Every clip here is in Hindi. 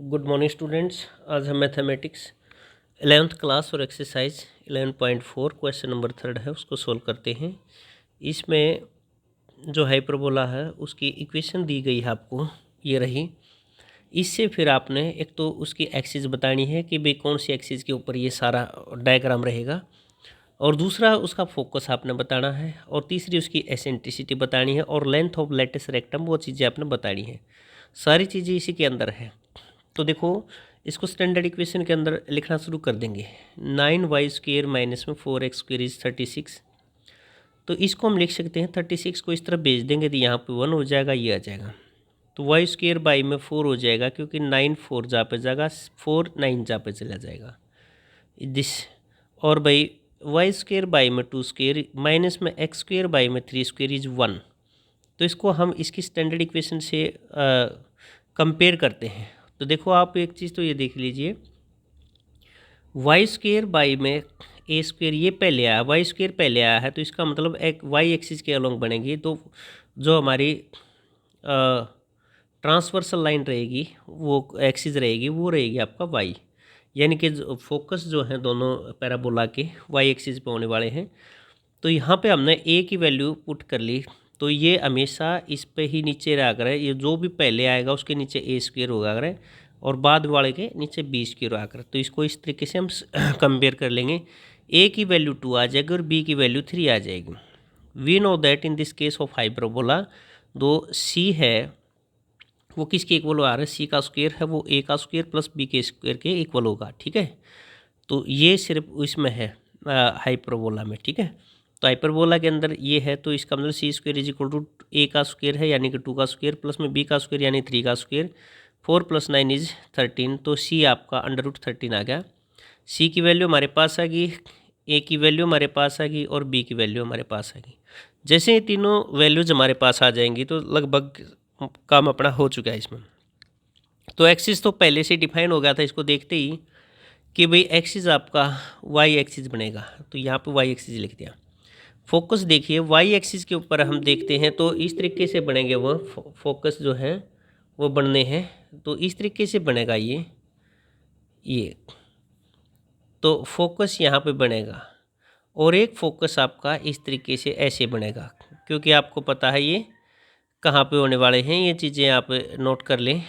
Good morning students. आज हम मैथमेटिक्स 11th क्लास और एक्सरसाइज 11.4 क्वेश्चन नंबर 3 है उसको सोल्व करते हैं। इसमें जो हाइपरबोला है उसकी इक्वेशन दी गई है आपको, ये रही। इससे फिर आपने एक तो उसकी एक्सिस बतानी है कि भाई कौन सी एक्सिस के ऊपर ये सारा डायग्राम रहेगा, और दूसरा उसका फोकस आपने बताना है, और तीसरी उसकी एसेंट्रिसिटी बतानी है, और लेंथ ऑफ लेटस रेक्टम वो चीज़ें आपने बतानी है। सारी चीज़ें इसी के अंदर है। तो देखो, इसको स्टैंडर्ड इक्वेशन के अंदर लिखना शुरू कर देंगे। 9y² माइनस में 4x² इज 36। तो इसको हम लिख सकते हैं 36 को इस तरफ भेज देंगे तो यहाँ पे 1 हो जाएगा, ये आ जाएगा। तो y² बाई में 4 हो जाएगा, क्योंकि 9 4 जहाँ पे जाएगा, 4 9 जहाँ पे चला जाएगा दिस। और भाई y² बाई में 2² माइनस में x² बाई में 3² इज 1। तो इसको हम इसकी स्टैंडर्ड इक्वेशन से कंपेयर करते हैं। तो देखो, आप एक चीज़ तो ये देख लीजिए, y² बाई में a² ये पहले आया, y² पहले आया है, तो इसका मतलब एक y एक्सिस के अलोंग बनेगी। तो जो हमारी ट्रांसवर्सल लाइन रहेगी, वो एक्सिस रहेगी, वो रहेगी आपका y, यानी कि फोकस जो है दोनों पैराबोला के y एक्सिस पे होने वाले हैं। तो यहाँ पे हमने a की वैल्यू पुट कर ली, तो ये हमेशा इस पे ही नीचे रहा करे, ये जो भी पहले आएगा उसके नीचे a² होगा करे, और बाद वाले के नीचे b² रहा करे। तो इसको इस तरीके से हम कंपेयर कर लेंगे। a की वैल्यू 2 आ जाएगी और b की वैल्यू 3 आ जाएगी। We know that in this case of hyperbola, दो c है वो किसके इक्वल आ रहा है, c का स्क्वायर है वो a का स्क्वायर प्लस b के स्क्वायर के इक्वल होगा, ठीक है। तो ये सिर्फ इसमें है हाइपरबोला में, ठीक है। तो हाइपरबोला के अंदर ये है, तो इसका मतलब c² is equal to a का स्क्वायर है यानी कि 2 का स्क्वायर, प्लस में b का स्क्वायर यानी 3 का स्क्वायर, 4 + 9 इज 13। तो c आपका √13 आ गया। c की वैल्यू हमारे पास आ गई, a की वैल्यू हमारे पास आ गई, और b की वैल्यू हमारे पास आ गई। जैसे ये तीनों वैल्यूज हमारे पास आ जाएंगी तो लगभग काम अपना हो चुका है इसमें। तो एक्सिस तो पहले से डिफाइन हो गया था इसको देखते ही कि भाई एक्सिस आपका वाई एक्सिस बनेगा, तो यहाँ पे वाई एक्सिस लिख दिया। फोकस देखिए, वाई एक्सिस के ऊपर हम देखते हैं तो इस तरीके से बनेंगे वो फोकस जो है वो बनने हैं। तो इस तरीके से बनेगा ये तो फोकस यहाँ पे बनेगा, और एक फोकस आपका इस तरीके से ऐसे बनेगा, क्योंकि आपको पता है ये कहाँ पे होने वाले हैं। ये चीज़ें आप नोट कर लें।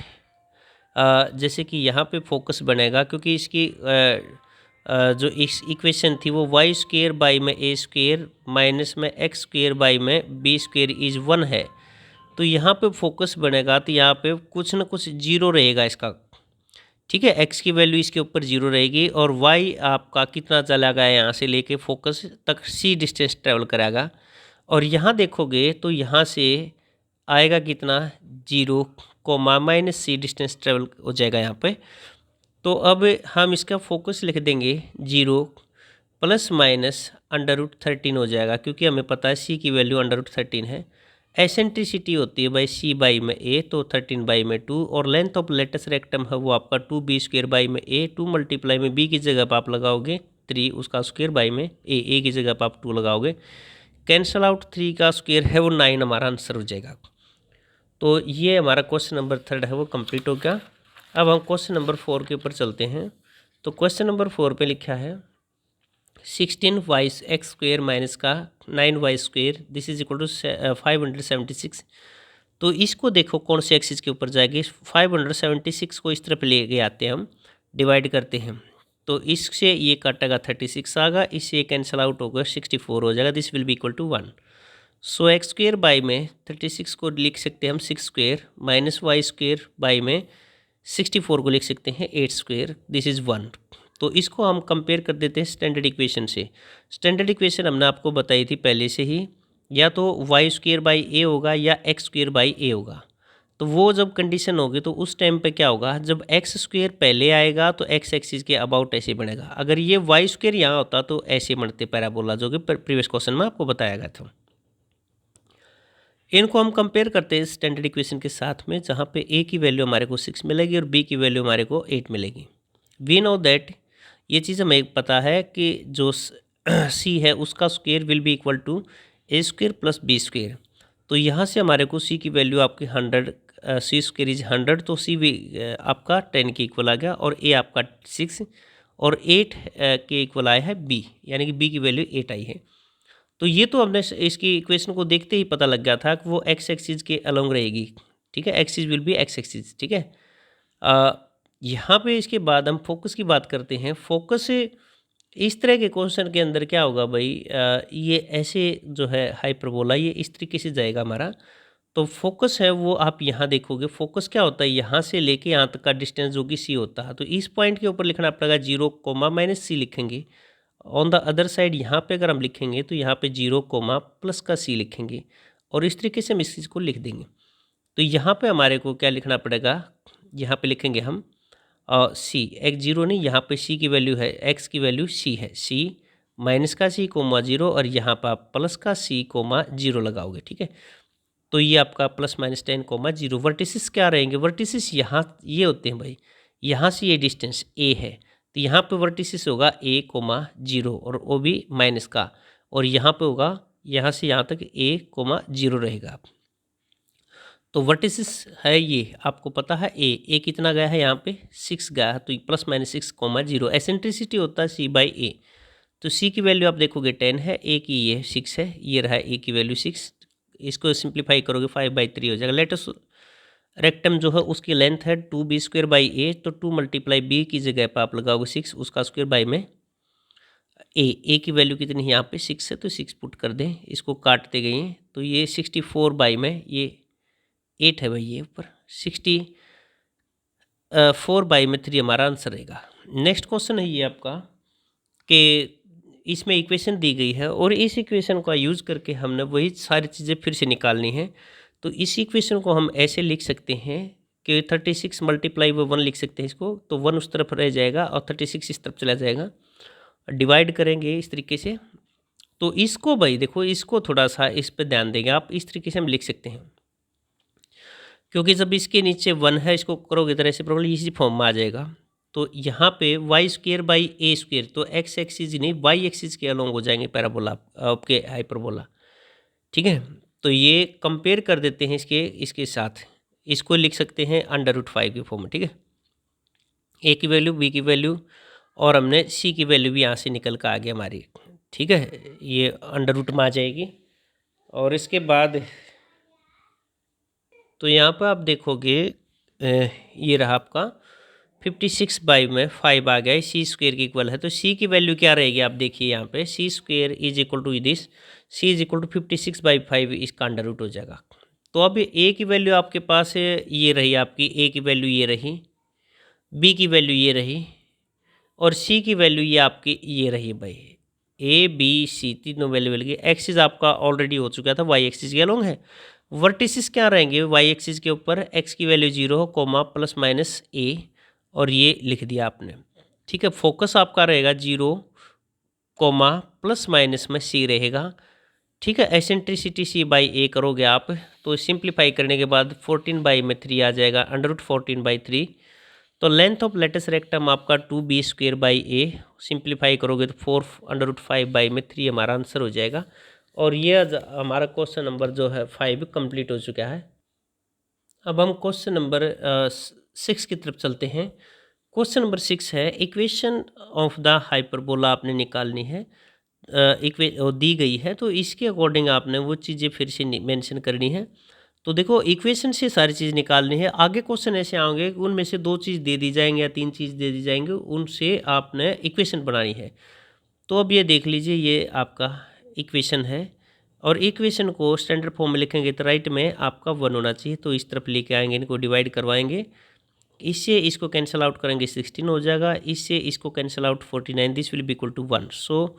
जैसे कि यहाँ पे फोकस बनेगा, क्योंकि इसकी जो इस इक्वेशन थी वो y² बाई में a² माइनस में x² बाई में b² इज 1 है। तो यहाँ पे फोकस बनेगा, तो यहाँ पे कुछ ना कुछ जीरो रहेगा इसका, ठीक है। x की वैल्यू इसके ऊपर जीरो रहेगी, और y आपका कितना चला गया यहाँ से लेके फोकस तक c डिस्टेंस ट्रेवल कराएगा। और यहाँ देखोगे तो यहाँ से आएगा कितना, 0, -c डिस्टेंस ट्रेवल हो जाएगा यहाँ पे। तो अब हम इसका फोकस लिख देंगे 0 ± √13 हो जाएगा, क्योंकि हमें पता है c की वैल्यू √13 है। एसेंट्रिसिटी होती है भाई c बाई में a, तो 13 बाई में 2, और लेंथ ऑफ लेटस रेक्टम है वो आपका 2b² बाई में a, 2 मल्टीप्लाई में b की जगह पर आप लगाओगे 3, उसका स्क्वायर बाई में a की जगह पर आप 2 लगाओगे, कैंसल आउट 3 का स्क्वायर है वो 9 हमारा आंसर हो जाएगा। तो ये हमारा क्वेश्चन नंबर 3 है वो कंप्लीट हो गया। अब हम क्वेश्चन नंबर 4 के ऊपर चलते हैं। तो क्वेश्चन नंबर 4 पे लिखा है 16y² माइनस का 9y², this is equal to 576। तो इसको देखो कौन से एक्सिस के ऊपर जाएगी। 576 को इस तरफ ले आते हैं हम, डिवाइड करते हैं, तो इससे ये काटेगा 36 आएगा, इससे कैंसल आउट होगा 64 हो जाएगा, this will be equal to 1। So x² by में 36 को लिख सकते हैं हम 6² माइनस y² बाई में 64 को लिख सकते हैं 8², दिस इज़ 1। तो इसको हम कंपेयर कर देते हैं स्टैंडर्ड इक्वेशन से। स्टैंडर्ड इक्वेशन हमने आपको बताई थी पहले से ही, या तो y² बाई a होगा या x² बाई a होगा। तो वो जब कंडीशन होगी तो उस टाइम पे क्या होगा, जब x² पहले आएगा तो x एक्सिस के अबाउट ऐसे बनेगा। अगर ये y² यहाँ होता तो ऐसे बनते पैराबोला, जो कि प्रीवियस क्वेश्चन में आपको बताया गया था। इनको हम कंपेयर करते हैं स्टैंडर्ड इक्वेशन के साथ में, जहाँ पे a की वैल्यू हमारे को 6 मिलेगी और b की वैल्यू हमारे को 8 मिलेगी। वी नो दैट, ये चीज़ हमें पता है कि जो c है उसका square will be equal to a² plus b²। तो यहाँ से हमारे को c की वैल्यू आपकी 100 सी स्क्वायर इज 100, तो सी भी आपका 10 के इक्वल आ गया, और ए आपका 6 और 8 के इक्वल आया है बी, यानी कि बी की वैल्यू 8 आई है। तो ये तो हमने इसकी इक्वेशन को देखते ही पता लग गया था कि वो एक्स एक्सिस के अलोंग रहेगी, ठीक है, axis will be x axis, ठीक है। यहाँ पे इसके बाद हम फोकस की बात करते हैं। फोकस इस तरह के क्वेश्चन के अंदर क्या होगा भाई, ये ऐसे जो है हाइपरबोला ये इस तरीके से जाएगा हमारा। तो फोकस है वो आप यहाँ देखोगे, फोकस क्या होता है, यहाँ से लेके यहाँ तक का डिस्टेंस जो कि सी होता है। तो इस पॉइंट के ऊपर लिखना पड़ेगा 0 कोमा माइनस सी लिखेंगे। ऑन द अदर साइड यहाँ पे अगर हम लिखेंगे तो यहाँ पे 0 कोमा प्लस का सी लिखेंगे, और इस तरीके से हम इस चीज़ को लिख देंगे। तो यहाँ पे हमारे को क्या लिखना पड़ेगा, यहाँ पे लिखेंगे हम सी, एक्स 0 नहीं, यहाँ पे सी की वैल्यू है, एक्स की वैल्यू सी है, सी माइनस का सी कोमा 0, और यहाँ पर आप प्लस का सी कोमा 0 लगाओगे, ठीक है। तो ये आपका प्लस माइनस 10 कोमा 0। वर्टिसेस क्या रहेंगे, वर्टिसेस यहाँ ये होते हैं भाई, यहाँ से ये डिस्टेंस ए है, तो यहाँ पे वर्टिसेस होगा ए कोमा 0 और वो भी माइनस का, और यहाँ पे होगा यहाँ से यहाँ तक ए कोमा 0 रहेगा। तो वर्टिसेस है ये आपको पता है, ए कितना गया है यहाँ पे 6 गया है, तो प्लस माइनस 6 कोमा 0। एसेंट्रिसिटी होता है सी बाई ए, तो सी की वैल्यू आप देखोगे 10 है, ए की ये 6 है, ये रहा ए की वैल्यू 6। इसको सिंप्लीफाई करोगे 5/3 हो जाएगा। लेटस रेक्टम जो है उसकी लेंथ है 2b स्क्वायर बाई ए, तो 2 मल्टीप्लाई बी की जगह पर आप लगाओगे 6, उसका स्क्वायर बाई में ए की वैल्यू कितनी है यहाँ पे 6 है, तो 6 पुट कर दें, इसको काटते गए तो ये 64 बाई में ये 8 है भाई, ये ऊपर 64 बाई में 3 हमारा आंसर रहेगा। नेक्स्ट क्वेश्चन है ये आपका कि इसमें इक्वेशन दी गई है और इस इक्वेशन का यूज़ करके हमने वही सारी चीज़ें फिर से निकालनी है। तो इस इक्वेशन को हम ऐसे लिख सकते हैं कि 36 मल्टीप्लाई वो 1 लिख सकते हैं इसको, तो 1 उस तरफ रह जाएगा और 36 इस तरफ चला जाएगा, डिवाइड करेंगे इस तरीके से। तो इसको भाई देखो, इसको थोड़ा सा इस पर ध्यान देंगे आप, इस तरीके से हम लिख सकते हैं, क्योंकि जब इसके नीचे 1 है इसको करोगे तरह से प्रॉब्लम इसी फॉर्म में आ जाएगा। तो यहाँ पे Y square by A square, तो एक्स एक्सिस नहीं वाई एक्सिस के अलोंग हो जाएंगे पैराबोला आपके हाइपरबोला, ठीक है। तो ये कंपेयर कर देते हैं इसके साथ, इसको लिख सकते हैं √5 के फॉर्म में, ठीक है। ए की वैल्यू, बी की वैल्यू, और हमने सी की वैल्यू भी यहाँ से निकल कर आ गई हमारी, ठीक है, ये अंडर रूट में आ जाएगी। और इसके बाद तो यहाँ पर आप देखोगे ये रहा आपका 56 बाई में 5 आ गया, सी स्क्वेयर की इक्वल है। तो सी की वैल्यू क्या रहेगी आप देखिए यहाँ पे, C square is equal to this, C is equal to 56/5, इसका अंडर रूट हो जाएगा। तो अब ए की वैल्यू आपके पास ये रही आपकी, ए की वैल्यू ये रही, बी की वैल्यू ये रही, और सी की वैल्यू ये आपकी ये रही भाई, ए बी सी तीनों वैल्यू मिल गई। एक्सिस आपका ऑलरेडी हो चुका था, वाई एक्सिस के अलोंग है। वर्टिसेस क्या रहेंगे वाई एक्सिस के ऊपर, एक्स की वैल्यू 0 कोमा प्लस माइनस ए, और ये लिख दिया आपने, ठीक है। फोकस आपका रहेगा 0 कोमा प्लस माइनस में सी रहेगा, ठीक है। एसेंट्रिसिटी सी बाई ए करोगे आप, तो सिंप्लीफाई करने के बाद 14/3 आ जाएगा, √14/3। तो लेंथ ऑफ लेटस रेक्टम आपका 2b square by A, simplify करोगे तो 4√5/3 हमारा आंसर हो जाएगा। और ये हमारा क्वेश्चन नंबर जो है 5 कंप्लीट हो चुका है। अब हम क्वेश्चन नंबर 6 की तरफ चलते हैं। क्वेश्चन नंबर 6 है, इक्वेशन ऑफ द हाइपरबोला आपने निकालनी है, दी गई है, तो इसके अकॉर्डिंग आपने वो चीज़ें फिर से मेंशन करनी है। तो देखो इक्वेशन से सारी चीज़ निकालनी है, आगे क्वेश्चन ऐसे आएंगे उनमें से 2 चीज़ दे दी जाएंगे या 3 चीज़ दे दी जाएंगे, उनसे आपने इक्वेशन बनानी है। तो अब ये देख लीजिए, ये आपका इक्वेशन है, और इक्वेशन को स्टैंडर्ड फॉर्म में लिखेंगे तो राइट में आपका 1 होना चाहिए, तो इस तरफ लेके आएंगे, इनको डिवाइड करवाएंगे, इससे इसको कैंसिल आउट करेंगे 16 हो जाएगा, इससे इसको cancel out 49, this will be equal to 1। So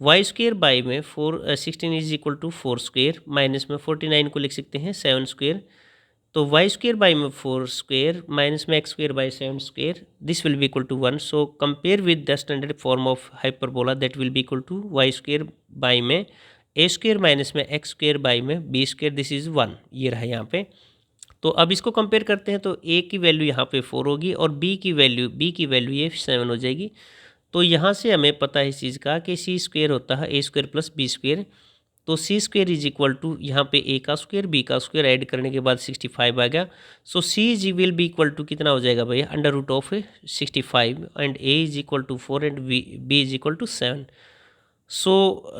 Y square by में 16 is equal to 4 square, minus में 49 को लिख सकते हैं 7 स्क्वेयर, तो वाई स्क्वेयर बाई में 4 स्क्वेयर माइनस में X square by 7 square, this will be equal to 1। So compare with the standard form of hyperbola, that will be equal to Y square by में ए स्क्वेयर माइनस में एक्स स्क्वेयर बाई में बी स्क्वेयर, दिस इज़ 1, ये रहा यहाँ पे। तो अब इसको कंपेयर करते हैं, तो ए की वैल्यू यहाँ पे 4 होगी और बी की वैल्यू ये 7 हो जाएगी। तो यहाँ से हमें पता है इस चीज़ का कि सी स्क्वेयर होता है A square plus B square, तो C square is equal to यहाँ पे ए का स्क्वेयर बी का स्क्वेयर ऐड करने के बाद 65 आ गया। So C G will be equal to कितना हो जाएगा भैया, under root of 65 and A is equal to 4 and B is equal to 7। So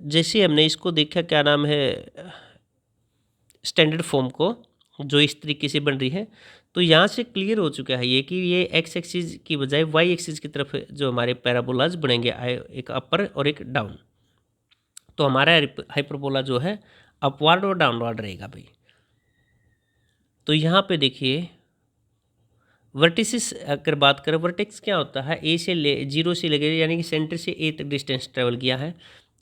जैसे हमने इसको देखा क्या नाम है स्टैंडर्ड फॉर्म को, जो इस तरीके से बन रही है, तो यहाँ से क्लियर हो चुका है ये कि ये एक्स एक्सिस की बजाय वाई एक्सिस की तरफ जो हमारे पैराबोलाज बनेंगे, एक अपर और एक डाउन। तो हमारा हाइपरबोला जो है अपवार्ड और डाउनवर्ड रहेगा भाई। तो यहाँ पे देखिए वर्टिसेस अगर बात करें, वर्टेक्स क्या होता है, ए से ले 0 से लेके यानी कि सेंटर से ए तक डिस्टेंस ट्रेवल किया है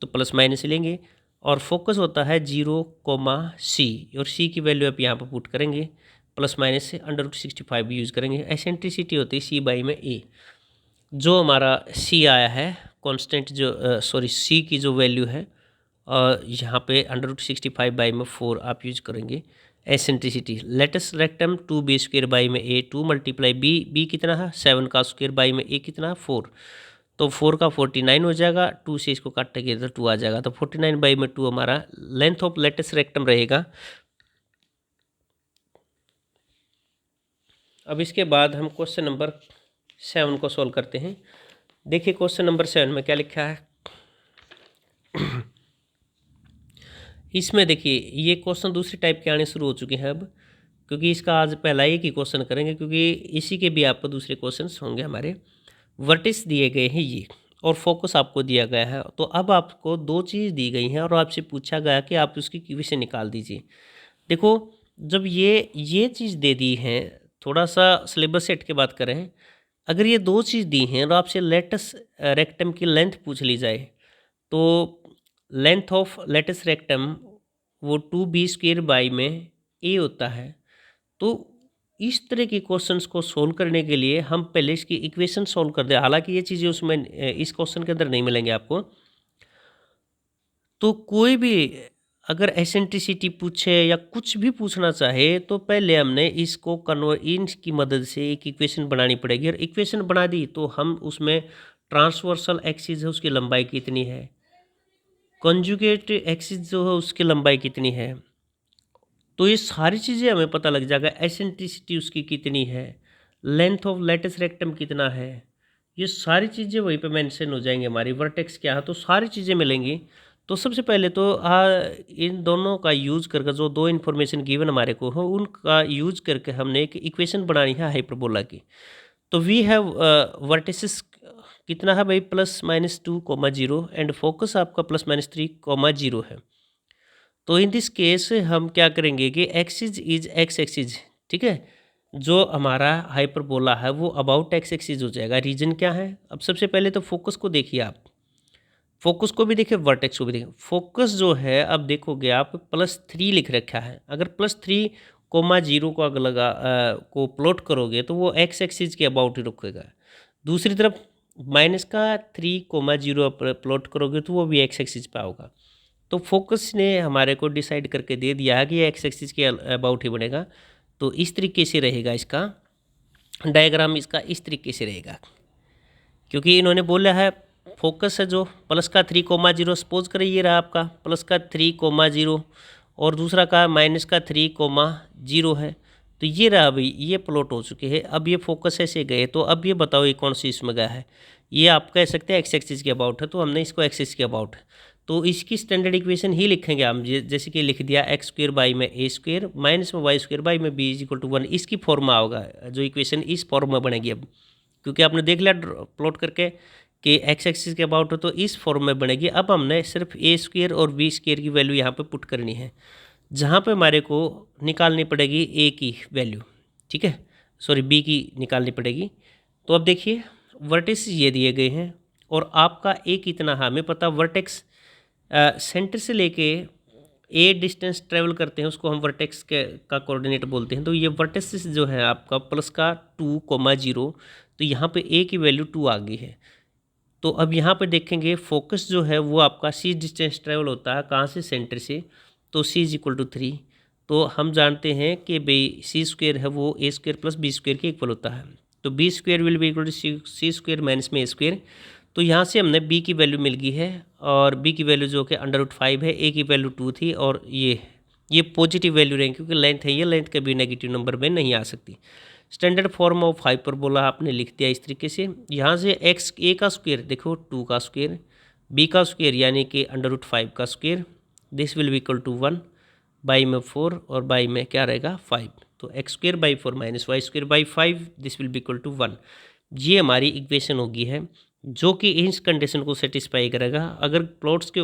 तो प्लस माइनस लेंगे, और फोकस होता है 0,C और सी की वैल्यू आप यहाँ पर पुट करेंगे, प्लस माइनस से अंडर रूट 65 यूज़ करेंगे। एसेंट्रिसिटी होती है सी बाई में ए, जो हमारा सी आया है कांस्टेंट जो सी की जो वैल्यू है यहाँ पे अंडर रूट 65 बाई में 4 आप यूज करेंगे। Eccentricity latus rectum 2b square by में ए, 2 मल्टीप्लाई बी कितना है 7 का स्क्वेयर बाई में ए कितना है 4, तो 4 का 49 हो जाएगा, 2 से इसको काटेंगे तो 2 आ जाएगा, तो 49 बाई में 2 हमारा लेंथ ऑफ लेटस रेक्टम रहेगा। अब इसके बाद हम क्वेश्चन नंबर 7 को सॉल्व करते हैं। देखिए क्वेश्चन नंबर 7 में क्या लिखा है। इसमें देखिए ये क्वेश्चन दूसरी टाइप के आने शुरू हो चुके हैं अब, क्योंकि इसका आज पहला एक ही क्वेश्चन करेंगे, क्योंकि इसी के भी आपको दूसरे क्वेश्चन होंगे हमारे। वर्टिस दिए गए हैं ये और फोकस आपको दिया गया है, तो अब आपको दो चीज़ दी गई हैं और आपसे पूछा गया कि आप उसकी क्वेश्चन निकाल दीजिए। देखो जब ये चीज़ दे दी है, थोड़ा सा सिलेबस सेट की बात करें, अगर ये दो चीज़ दी हैं और आपसे लेटस रेक्टम की लेंथ पूछ ली जाए, तो लेंथ ऑफ लेटस रेक्टम वो 2b स्क्वेयर बाई में ए होता है। तो इस तरह के क्वेश्चंस को सोल्व करने के लिए हम पहले इसकी इक्वेशन सोल्व कर दें, हालांकि ये चीज़ें उसमें इस क्वेश्चन के अंदर नहीं मिलेंगे आपको। तो कोई भी अगर एसेंट्रिसिटी पूछे या कुछ भी पूछना चाहे, तो पहले हमने इसको इन की मदद से एक इक्वेशन बनानी पड़ेगी, और इक्वेशन बना दी तो हम उसमें ट्रांसवर्सल एक्सिस है उसकी लंबाई कितनी है, कंजुगेट एक्सिस जो है उसकी लंबाई कितनी है, तो ये सारी चीज़ें हमें पता लग जाएगा। एसेंट्रिसिटी उसकी कितनी है, लेंथ ऑफ लेटस रेक्टम कितना है, ये सारी चीज़ें वहीं पे मेंशन हो जाएंगी। हमारी वर्टेक्स क्या है, तो सारी चीज़ें मिलेंगी। तो सबसे पहले तो इन दोनों का यूज़ करके, जो दो इन्फॉर्मेशन गिवन हमारे को हो उनका यूज़ करके हमने एक इक्वेशन बनानी है हाइपरबोला की। तो वी हैव वर्टिसेस कितना है भाई, +-2,0 एंड फोकस आपका +-3,0 है। तो इन दिस केस हम क्या करेंगे कि एक्सिस इज एक्स एक्सिस, ठीक है, जो हमारा हाइपरबोला है वो अबाउट एक्स एक्सिस हो जाएगा। रीजन क्या है, अब सबसे पहले तो फोकस को देखिए, आप फोकस को भी देखिए वर्टेक्स को भी देखिए। फोकस जो है अब देखोगे आप +3 लिख रखा है, अगर +3,0 को अगर को प्लॉट करोगे तो वो एक्स एक्सिस के अबाउट ही रुकेगा। दूसरी तरफ -3,0 प्लॉट करोगे तो वो भी एक्स एक्सिस पे होगा। तो फोकस ने हमारे को डिसाइड करके दे दिया है कि ये एक्स एक्सिस के अबाउट ही बनेगा। तो इस तरीके से रहेगा इसका डायग्राम, इसका इस तरीके से रहेगा, क्योंकि इन्होंने बोला है फोकस है जो +3,0, सपोज करें ये रहा आपका +3,0 और दूसरा का -3,0 है, तो ये रहा भाई, ये प्लॉट हो चुके हैं। अब ये फोकस ऐसे गए, तो अब ये बताओ ये कौन सी इसमें गया है, ये आप कह सकते हैं एक्स एक्सिस के अबाउट है, तो हमने इसको एक्सिस के अबाउट है, तो इसकी स्टैंडर्ड इक्वेशन ही लिखेंगे हम, जैसे कि लिख दिया x² बाई में a² माइनस में y² बाई में b = 1, इसकी फॉर्मा होगा जो इक्वेशन इस फॉर्म में बनेगी। अब क्योंकि आपने देख लिया प्लॉट करके कि एक्स एक्सिस के अबाउट हो, तो इस फॉर्म में बनेगी। अब हमने सिर्फ a² और b² की वैल्यू यहाँ पे पुट करनी है, जहाँ पे हमारे को निकालनी पड़ेगी a की वैल्यू, ठीक है, सॉरी b की निकालनी पड़ेगी। तो अब देखिए वर्टेक्स ये दिए गए हैं और आपका a कितना है हमें पता, वर्टेक्स सेंटर से लेके ए डिस्टेंस ट्रेवल करते हैं उसको हम वर्टेक्स का कोऑर्डिनेट बोलते हैं। तो ये वर्टेक्स जो है आपका +2,0, तो यहाँ पे ए की वैल्यू 2 आ गई है। तो अब यहाँ पे देखेंगे फोकस जो है वो आपका सी डिस्टेंस ट्रेवल होता है कहाँ से, सेंटर से, तो c = 3। तो हम जानते हैं कि भाई c² है वो a² + b² के इक्वल होता है, तो b² will be equal to c² minus में a²। तो यहाँ से हमने b की वैल्यू मिल गई है और b की वैल्यू जो कि √5 है, a की वैल्यू 2 थी और ये पॉजिटिव वैल्यू रहेंगी क्योंकि लेंथ है, ये लेंथ कभी नेगेटिव नंबर में नहीं आ सकती। स्टैंडर्ड फॉर्म ऑफ हाइपरबोला आपने लिख दिया इस तरीके से। यहाँ से एक्स ए का स्क्वायर देखो 2 का स्क्वायर, बी का स्क्वायर यानी कि √5 का square, this will be equal to 1, by में 4 और बाई में क्या रहेगा 5, तो X square by 4 minus Y square by 5, this will be equal to 1। ये हमारी इक्वेशन होगी है जो कि इस कंडीशन को सेटिस्फाई करेगा। अगर प्लॉट्स के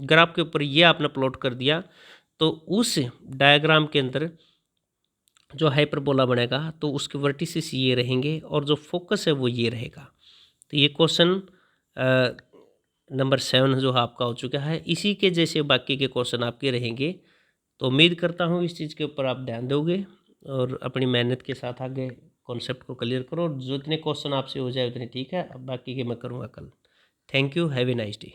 ग्राफ के ऊपर ये आपने प्लॉट कर दिया तो उस डायग्राम के अंदर जो हाइपरबोला बनेगा तो उसके वर्टिसेस ये रहेंगे और जो फोकस है वो ये रहेगा। तो ये क्वेश्चन नंबर 7 जो आपका हो चुका है। इसी के जैसे बाकी के क्वेश्चन आपके रहेंगे, तो उम्मीद करता हूँ इस चीज़ के ऊपर आप ध्यान दोगे और अपनी मेहनत के साथ आगे कॉन्सेप्ट को क्लियर करो। जितने क्वेश्चन आपसे हो जाए उतने ठीक है, अब बाकी के मैं करूँगा कल। Thank you, have a nice day.